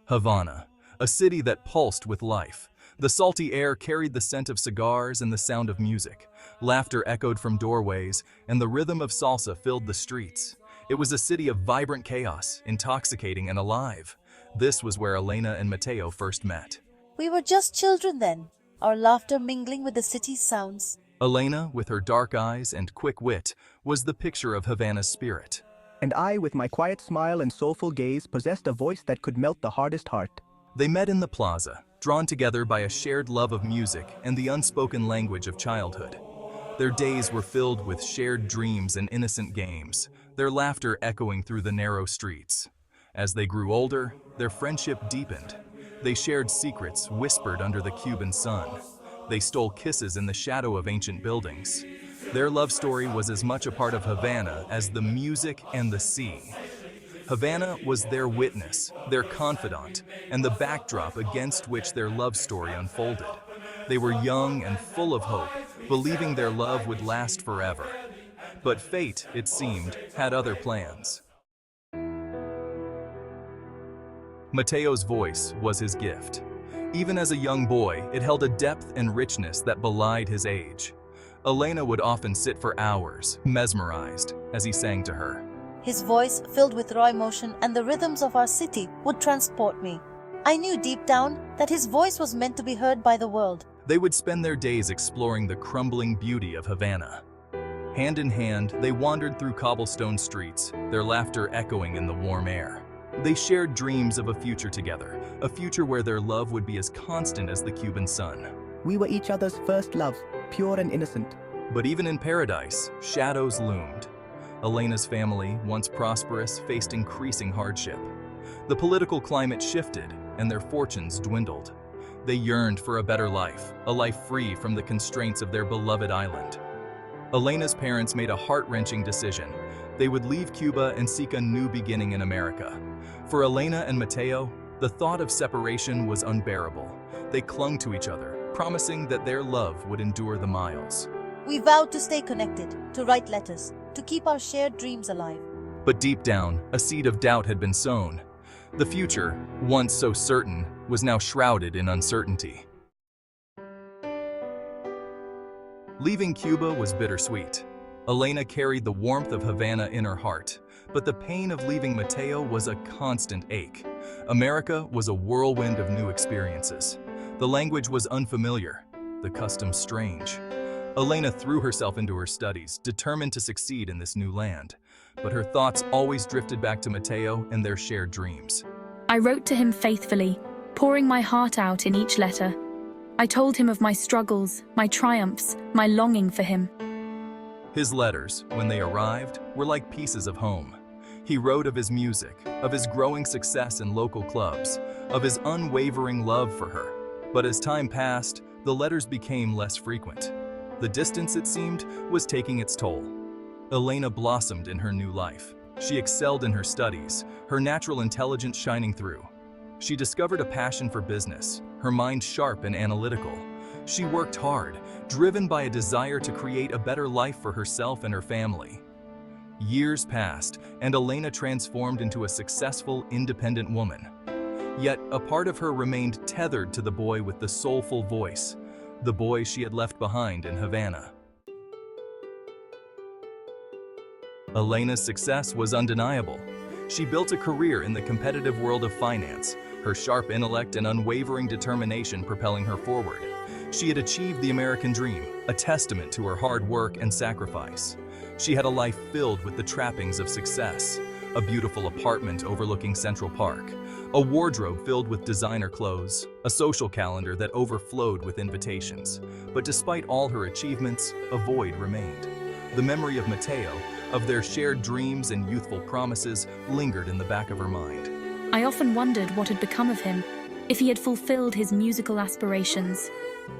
Havana, a city that pulsed with life. The salty air carried the scent of cigars and the sound of music. Laughter echoed from doorways, and the rhythm of salsa filled the streets. It was a city of vibrant chaos, intoxicating and alive. This was where Elena and Mateo first met. We were just children then, our laughter mingling with the city's sounds. Elena, with her dark eyes and quick wit, was the picture of Havana's spirit. And I, with my quiet smile and soulful gaze, possessed a voice that could melt the hardest heart. They met in the plaza, drawn together by a shared love of music and the unspoken language of childhood. Their days were filled with shared dreams and innocent games, their laughter echoing through the narrow streets. As they grew older, their friendship deepened. They shared secrets whispered under the Cuban sun. They stole kisses in the shadow of ancient buildings. Their love story was as much a part of Havana as the music and the sea. Havana was their witness, their confidant, and the backdrop against which their love story unfolded. They were young and full of hope, believing their love would last forever. But fate, it seemed, had other plans. Mateo's voice was his gift. Even as a young boy, it held a depth and richness that belied his age. Elena would often sit for hours, mesmerized, as he sang to her. His voice, filled with raw emotion and the rhythms of our city, would transport me. I knew deep down that his voice was meant to be heard by the world. They would spend their days exploring the crumbling beauty of Havana. Hand in hand, they wandered through cobblestone streets, their laughter echoing in the warm air. They shared dreams of a future together, a future where their love would be as constant as the Cuban sun. We were each other's first love, pure and innocent. But even in paradise, shadows loomed. Elena's family, once prosperous, faced increasing hardship. The political climate shifted, and their fortunes dwindled. They yearned for a better life, a life free from the constraints of their beloved island. Elena's parents made a heart-wrenching decision. They would leave Cuba and seek a new beginning in America. For Elena and Mateo, the thought of separation was unbearable. They clung to each other, promising that their love would endure the miles. We vowed to stay connected, to write letters, to keep our shared dreams alive. But deep down, a seed of doubt had been sown. The future, once so certain, was now shrouded in uncertainty. Leaving Cuba was bittersweet. Elena carried the warmth of Havana in her heart, but the pain of leaving Mateo was a constant ache. America was a whirlwind of new experiences. The language was unfamiliar, the customs strange. Elena threw herself into her studies, determined to succeed in this new land. But her thoughts always drifted back to Mateo and their shared dreams. I wrote to him faithfully, pouring my heart out in each letter. I told him of my struggles, my triumphs, my longing for him. His letters, when they arrived, were like pieces of home. He wrote of his music, of his growing success in local clubs, of his unwavering love for her. But as time passed, the letters became less frequent. The distance, it seemed, was taking its toll. Elena blossomed in her new life. She excelled in her studies, her natural intelligence shining through. She discovered a passion for business, her mind sharp and analytical. She worked hard, driven by a desire to create a better life for herself and her family. Years passed, and Elena transformed into a successful, independent woman. Yet, a part of her remained tethered to the boy with the soulful voice, the boy she had left behind in Havana. Elena's success was undeniable. She built a career in the competitive world of finance, her sharp intellect and unwavering determination propelling her forward. She had achieved the American dream, a testament to her hard work and sacrifice. She had a life filled with the trappings of success, a beautiful apartment overlooking Central Park, a wardrobe filled with designer clothes, a social calendar that overflowed with invitations. But despite all her achievements, a void remained. The memory of Mateo, of their shared dreams and youthful promises, lingered in the back of her mind. I often wondered what had become of him, if he had fulfilled his musical aspirations.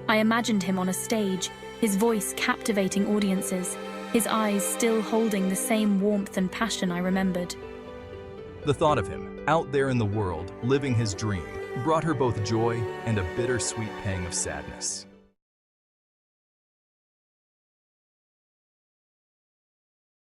I imagined him on a stage, his voice captivating audiences, his eyes still holding the same warmth and passion I remembered. The thought of him, out there in the world, living his dream, brought her both joy and a bittersweet pang of sadness.